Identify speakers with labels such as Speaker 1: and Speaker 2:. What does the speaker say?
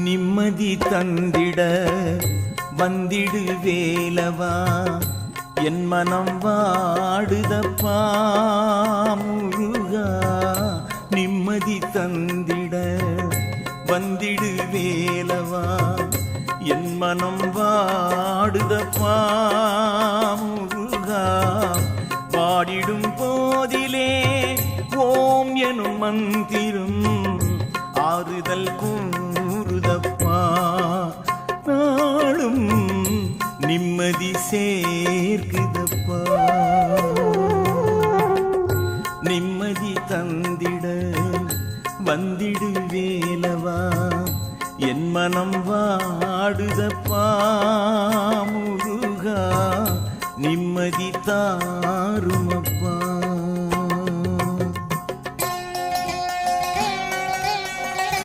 Speaker 1: நிம்மதி தந்திட வந்திடு வேலவா, என் மனம் வாடுதப்பா முருகா. நிம்மதி தந்திட வந்திடு வேலவா, என் மனம் வாடுதப்பா முருகா. பாடிடும் போதிலே ஓம் எனும் மந்திரம் ஆறுதல் கூறுதப்பா. நாளும் நிம்மதி சேர்க்குதப்பா. நிம்மதி தந்திட வந்திடு வேலவா, என் மனம் வாடுதப்பா முருகா. நிம்மதி தாருமா.